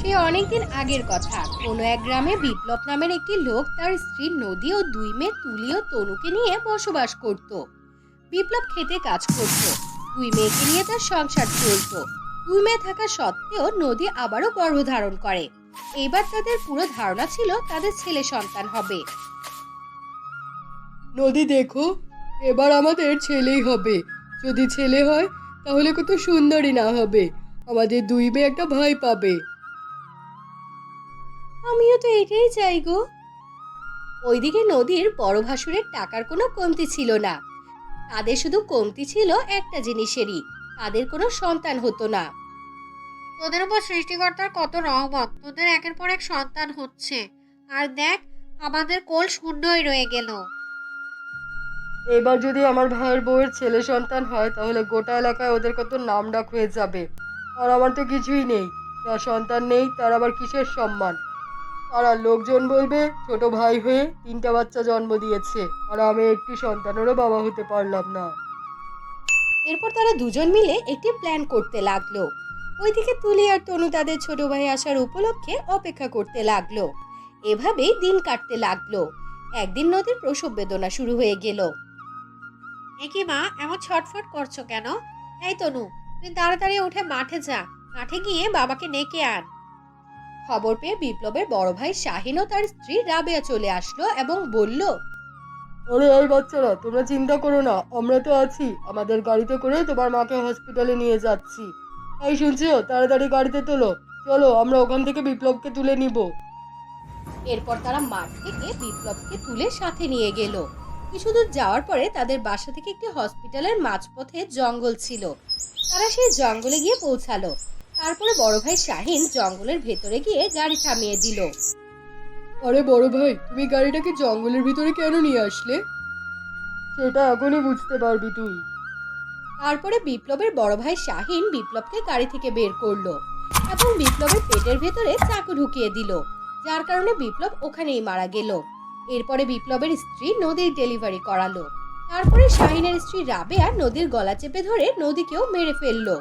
সে অনেকদিন আগের কথা। কোনো এক গ্রামে বিপ্লব নামের একটি লোক তার স্ত্রী নদী ও দুই মেয়ে তুলি ও তনুকে নিয়ে বসবাস করত। বিপ্লব খেতে কাজ করত, দুই মেয়েকে নিয়ে তার সংসার চলত। দুই মেয়ে থাকা সত্ত্বেও নদী আবারও গর্ভধারণ করে। এইবার তাদের পুরো ধারণা ছিল তাদের ছেলে সন্তান হবে। নদী, দেখো, এবার আমাদের ছেলেই হবে। যদি ছেলে হয় তাহলে কত সুন্দরী না হবে। আমাদের দুই মেয়ে একটা ভাই পাবে। আমিও তো এটাই চাই গো। ওইদিকে নদীর বড় ভাসুরের টাকার কোনো কমতি ছিল না। তাদের শুধু কমতি ছিল একটা জিনিসেরই, তাদের কোনো সন্তান হতো না। তোদের উপর সৃষ্টিকর্তার কত রহমত, তোদের একের পর এক সন্তান হচ্ছে। আর দেখ, আমাদের কোল শূন্যই রয়ে গেল। এবার যদি আমার ভাইয়ের বউয়ের ছেলে সন্তান হয় তাহলে গোটা এলাকায় ওদের কত নামডাক হয়ে যাবে। আর আমার তো কিছুই নেই, যার সন্তান নেই তার আবার কিসের সম্মান। তারা লোকজন বলবে ছোট ভাই হয়ে তিনটা বাচ্চা জন্ম দিয়েছে, আর আমি একটি সন্তানেরও বাবা হতে পারলাম না। এরপর তারা দুজন মিলে একটি প্ল্যান করতে লাগলো। ওইদিকে তুলি আর তনু তাদের ছোট ভাই আসার উপলক্ষে অপেক্ষা করতে লাগলো। এভাবেই দিন কাটতে লাগলো। একদিন নদীর প্রসব বেদনা শুরু হয়ে গেল। কি মা, এমন ছটফট করছো কেন? এই তনু, তুই তাড়াতাড়ি উঠে মাঠে যা। মাঠে গিয়ে বাবাকে ডেকে আন। খবর পেয়ে বিপ্লবের বড় ভাই শাহিন ও তার স্ত্রী রাবেয়া চলে আসলো এবং বলল, আরে এই বাচ্চারা, তোমরা চিন্তা করো না, আমরা তো আছি। আমাদের গাড়িতে করে তোমার মাকে হসপিটালে নিয়ে যাচ্ছি। এই শুনছো, তাড়াতাড়ি গাড়িতে তোলো। চলো, আমরা ওখান থেকে বিপ্লবকে তুলে নিব। এরপর তারা মাঠ থেকে বিপ্লবকে তুলে সাথে নিয়ে গেল। কিছুদূর যাওয়ার পরে তাদের বাসা থেকে একটি হসপিটালের মাঝপথে জঙ্গল ছিল। তারা সেই জঙ্গলে গিয়ে পৌঁছালো। তারপরে বড় ভাই শাহিন জঙ্গলের ভেতরে গিয়ে গাড়ি থামিয়ে দিল। আরে বড় ভাই, তুমি গাড়িটাকে জঙ্গলের ভিতরে কেন নিয়ে আসলে? সেটা এখনই বুঝতে পারবি তুই। তারপরে বিপ্লবের বড় ভাই শাহিন বিপ্লবকে গাড়ি থেকে বের করলো এবং বিপ্লবের পেটের ভেতরে চাকু ঢুকিয়ে দিল, যার কারণে বিপ্লব ওখানেই মারা গেল। এরপরে বিপ্লবের স্ত্রী নদীর ডেলিভারি করালো। তারপরে শাহিনের স্ত্রী রাবেয়া নদীর গলা চেপে ধরে নদীকেও মেরে ফেললো।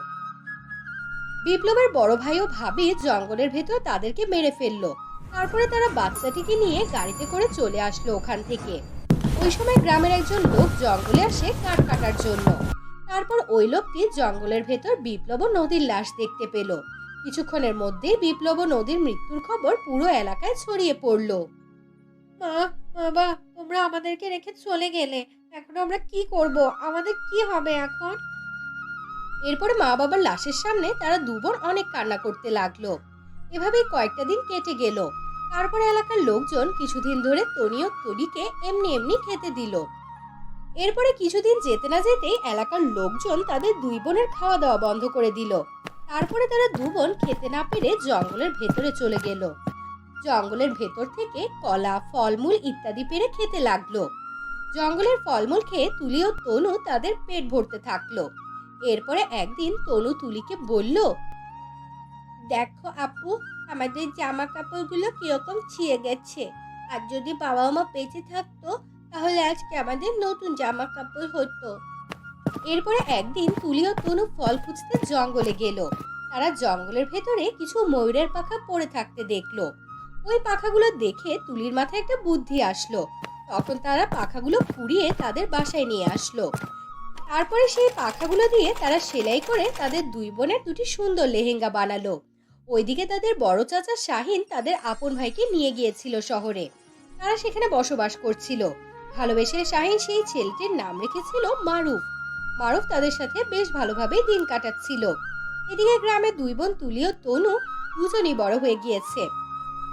বিপ্লবের বড় ভাই ও ভাবি জঙ্গলের ভেতর তাদেরকে মেরে ফেললো। তারপরে তারা বাচ্চাটিকে নিয়ে গাড়িতে করে চলে আসলো ওখান থেকে। ওই সময় গ্রামের একজন লোক জঙ্গলে আসে কাঠ কাটার জন্য। তারপর ওই লোকটি জঙ্গলের ভেতর বিপ্লব ও নদীর লাশ দেখতে পেল। কিছুক্ষণের মধ্যেই বিপ্লব ও নদীর মৃত্যুর খবর পুরো এলাকায় ছড়িয়ে পড়ল। মা, বাবা, তোমরা আমাদেরকে রেখে চলে গেলে। এখন আমরা কি করব? আমাদের কি হবে এখন? এরপরে মা বাবার লাশের সামনে তারা দুবোন অনেক কান্না করতে লাগলো। এভাবেই কয়েকটা দিন কেটে গেল। তারপরে এলাকার লোকজন কিছুদিন ধরে তনি ও তলিকে এমনি এমনি খেতে দিল। এরপরে কিছুদিন যেতে না যেতেই এলাকার লোকজন তাদের দুই বোনের খাওয়া দাওয়া বন্ধ করে দিল। তারপরে তারা দু বোন খেতে না পেরে জঙ্গলের ভেতরে চলে গেল। জঙ্গলের ভেতর থেকে কলা, ফলমূল ইত্যাদি পেড়ে খেতে লাগলো। জঙ্গলের ফলমূল খেয়ে তুলি ও তনু তাদের পেট ভরতে থাকলো। এরপরে একদিন তনু তুলিকে বলল, দেখো আপু, আমাদের জামা কাপড়গুলো কিরকম ছিঁড়ে গেছে। আর যদি বাবা মা বেঁচে থাকতো তাহলে আজকে আমাদের নতুন জামা কাপড় হতো। এরপরে একদিন তুলি ও তনু ফল খুঁজতে জঙ্গলে গেল। তারা জঙ্গলের ভেতরে কিছু ময়ূরের পাখা পড়ে থাকতে দেখলো। ওই পাখাগুলো দেখে তুলির মাথায় একটা বুদ্ধি আসলো। তখন তারা পাখাগুলো কুড়িয়ে তাদের বাসায় নিয়ে আসলো। তারপরে সেই পাখাগুলো দিয়ে তারা সেলাই করে তাদের দুই বোনের দুটি সুন্দর লেহেঙ্গা বানালো। ওইদিকে তাদের বড় চাচা শাহিন তাদের আপন ভাইকে নিয়ে গিয়েছিল শহরে। তারা সেখানে বসবাস করছিল। ভালোবেসে শাহিন সেই ছেলেটির নাম রেখেছিল মারুফ। মারুফ তাদের সাথে বেশ ভালোভাবেই দিন কাটাচ্ছিল। এদিকে গ্রামে দুই বোন তুলি ও তনু দুজনই বড় হয়ে গিয়েছে।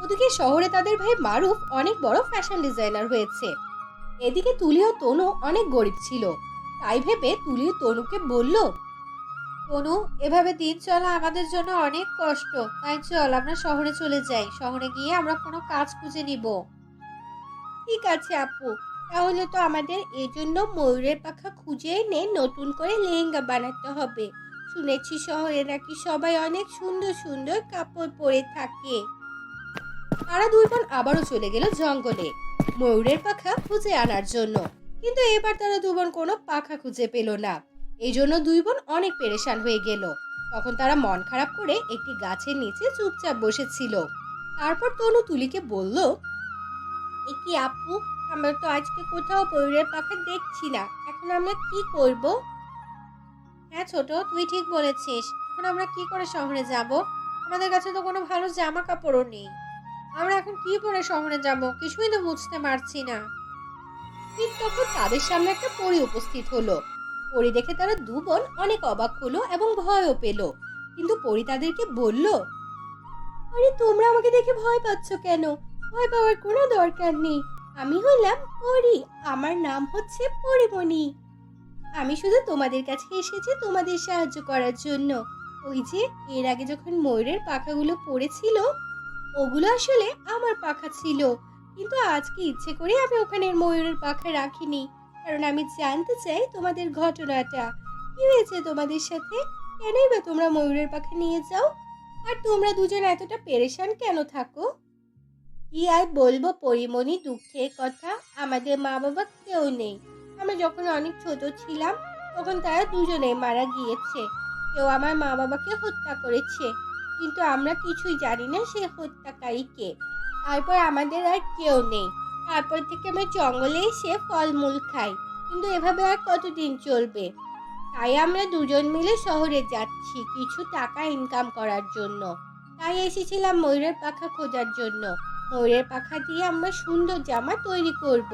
ওদিকে শহরে তাদের ভাই মারুফ অনেক বড় ফ্যাশন ডিজাইনার হয়েছে। এদিকে তুলি ও তনু অনেক গরিব ছিল। তাই ভেবে তুলি তনুকে বলল, তনু, এভাবে দিন চলা আমাদের জন্য অনেক কষ্ট। তাই চল আমরা শহরে চলে যাই। শহরে গিয়ে আমরা কোনো কাজ খুঁজে নিব। ঠিক আছে আপু, তাহলে তো আমাদের এই জন্য ময়ূরের পাখা খুঁজে এনে নতুন করে লেহেঙ্গা বানাতে হবে। শুনেছি শহরে নাকি সবাই অনেক সুন্দর সুন্দর কাপড় পরে থাকে। তারা দুই বোন আবারও চলে গেল জঙ্গলে ময়ূরের পাখা খুঁজে আনার জন্য। কিন্তু এবার তারা দুই বোন কোনো পাখা খুঁজে পেল না। এই জন্য দুই বোন অনেক পেরেশান হয়ে গেল। তখন তারা মন খারাপ করে একটি গাছের নিচে চুপচাপ বসেছিল। তারপর তনু তুলিকে বলল, এ কি আপু, আমরা তো আজকে কোথাও ময়ূরের পাখা দেখছি না, এখন আমরা কি করব? হ্যাঁ ছোট, তুই ঠিক বলেছিস। এখন আমরা কি করে শহরে যাব? আমাদের কাছে তো কোনো ভালো জামা কাপড়ও নেই। আমরা এখন কি পরে শহরে যাব, কিছুই তো বুঝতে পারছি না। ঠিক তখন তাদের সামনে একটা পরী উপস্থিত হলো। পরী দেখে তারা দু বোন অনেক অবাক হলো এবং ভয়ও পেল। কিন্তু পরী তাদেরকে বলল, আরে তোমরা আমাকে দেখে ভয় পাচ্ছ কেন? ভয় পাওয়ার কোনো দরকার নেই। আমি হলাম পরী, আমার নাম হচ্ছে পরীমণি। আমি শুধু তোমাদের কাছে এসেছি তোমাদের সাহায্য করার জন্য। ওই যে এর আগে যখন ময়ূরের পাখাগুলো পড়েছিল, ওগুলো আসলে আমার পাখা ছিল। কিন্তু আজকে ইচ্ছে করে আমি ওখানে ময়ূরের পাখা রাখিনি, কারণ আমি জানতে চাই তোমাদের ঘটনাটা কি হয়েছে তোমাদের সাথে। কেনই বা তোমরা ময়ূরের পাখা নিয়ে যাও? আর তোমরা দুজন এতটা পেরেশান কেন থাকো? কি আর বলবো পরিমণি, দুঃখের কথা, আমাদের মা বাবা কেউ নেই। আমি যখন অনেক ছোট ছিলাম তখন তারা দুজনেই মারা গিয়েছে। কেউ আমার মা বাবাকে হত্যা করেছে, কিন্তু আমরা কিছুই জানি না সে হত্যাকারী কে। তারপর আমাদের আর কেউ নেই। তারপর থেকে আমি জঙ্গলে এসে ফলমূল খাই, কিন্তু এভাবে আর কতদিন চলবে? তাই আমরা দুজন মিলে শহরে যাচ্ছি কিছু টাকা ইনকাম করার জন্য। তাই এসেছিলাম ময়ূরের পাখা খোঁজার জন্য। ময়ূরের পাখা দিয়ে আমরা সুন্দর জামা তৈরি করব।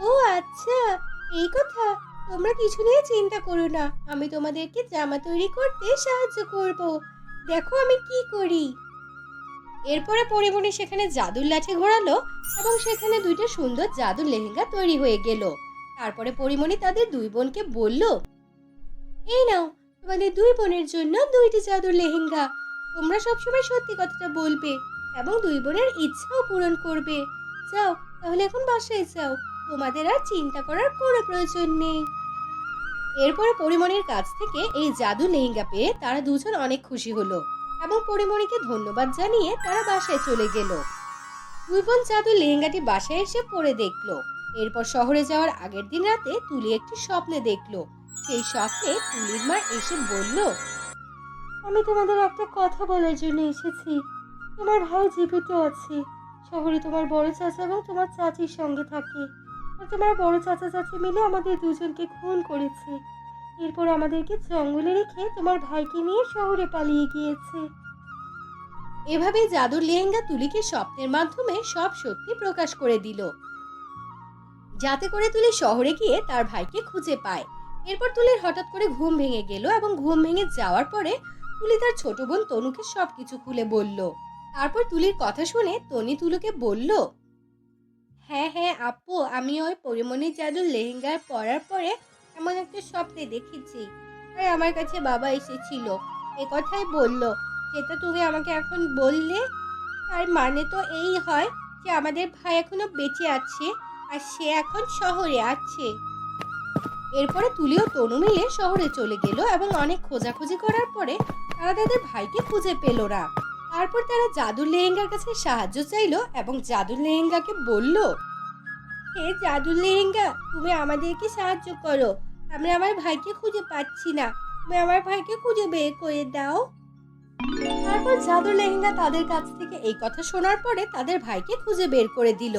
ও আচ্ছা, এই কথা। তোমরা কিছু নিয়ে চিন্তা করো না, আমি তোমাদেরকে জামা তৈরি করতে সাহায্য করব। দেখো আমি কি করি। এরপরে পরিমণি সেখানে জাদুর লাঠি ঘোরালো এবং সেখানে দুইটা সুন্দর জাদুর লেহেঙ্গা তৈরি হয়ে গেল। তারপরে পরিমণি তাদের দুই বোনকে বলল, এই নাও তোমাদের দুই বোনের জন্য দুইটি জাদুর লেহেঙ্গা। তোমরা সবসময় সত্যি কথাটা বলবে এবং দুই বোনের ইচ্ছাও পূরণ করবে। যাও তাহলে এখন বাসায় যাও, তোমাদের আর চিন্তা করার কোনো প্রয়োজন নেই। এরপরে পরিমণির কাছ থেকে এই জাদু লেহেঙ্গা পেয়ে তারা দুজন অনেক খুশি হলো এবং পরিমণিকে ধন্যবাদ জানিয়ে তারা বাসায় চলে গেল। দুই বোন জাদু লেহেঙ্গাটি বাসায় এসে পরে দেখলো। এরপর শহরে যাওয়ার আগের দিন রাতে তুলি একটি স্বপ্নে দেখলো। সেই স্বপ্নে তুলির মা এসে বলল, আমি তোমাদের একটা কথা বলার জন্য এসেছি। তোমার ভাই জীবিত আছে, শহরে তোমার বড় চাচা এবং তোমার চাচির সঙ্গে থাকে। আর তোমার বড় চাচা চাচি মিলে আমাদের দুজনকে খুন করেছে। এরপর আমাদেরকে জঙ্গলে রেখে তোমার ভাইকে নিয়ে শহরে পালিয়ে গিয়েছে। এভাবে জাদুর লেহেঙ্গা তুলিকে স্বপ্নের মাধ্যমে সব সত্যি প্রকাশ করে দিল, যাতে করে তুলি শহরে গিয়ে তার ভাইকে খুঁজে পায়। এরপর তুলির হঠাৎ করে ঘুম ভেঙে গেল এবং ঘুম ভেঙে যাওয়ার পরে তুলি তার ছোট বোন তনুকে সবকিছু খুলে বলল। তারপর তুলির কথা শুনে তনি তুলুকে বলল, হ্যাঁ হ্যাঁ আপু, আমি ওই পরিমণির জাদুর লেহেঙ্গা পরার পরে এমন একটা স্বপ্নে দেখেছি। আর আমার কাছে বাবা এসেছিল, এ কথাই বলল। যেটা তুমি আমাকে এখন বললে তার মানে তো এই হয় যে আমাদের ভাই এখনো বেঁচে আছে আর সে এখন শহরে আছে। এরপরে তুলি ও তনু মিলে শহরে চলে গেল এবং অনেক খোঁজাখুঁজি করার পরে তারা তাদের ভাইকে খুঁজে পেল না। তারপর তারা জাদুর লেহেঙ্গার কাছে সাহায্য চাইলো এবং জাদুর লেহেঙ্গাকে বলল, হে জাদুর লেহেঙ্গা, তুমি আমাদেরকে সাহায্য করো। আমরা আমার ভাইকে খুঁজে পাচ্ছি না, তুমি আমার ভাইকে খুঁজে বের করে দাও। তারপর জাদুর লেহেঙ্গা তাদের কাছ থেকে এই কথা শোনার পরে তাদের ভাইকে খুঁজে বের করে দিল।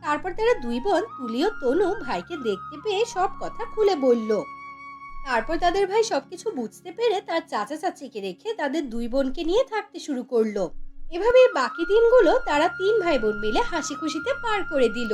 তারপর তারা দুই বোন তুলি ও তনু ভাইকে দেখতে পেয়ে সব কথা খুলে বলল। তারপর তাদের ভাই সবকিছু বুঝতে পেরে তার চাচা চাচিকে রেখে তাদের দুই বোনকে নিয়ে থাকতে শুরু করলো। এভাবেই বাকি দিনগুলো তারা তিন ভাই বোন মিলে হাসি খুশিতে পার করে দিল।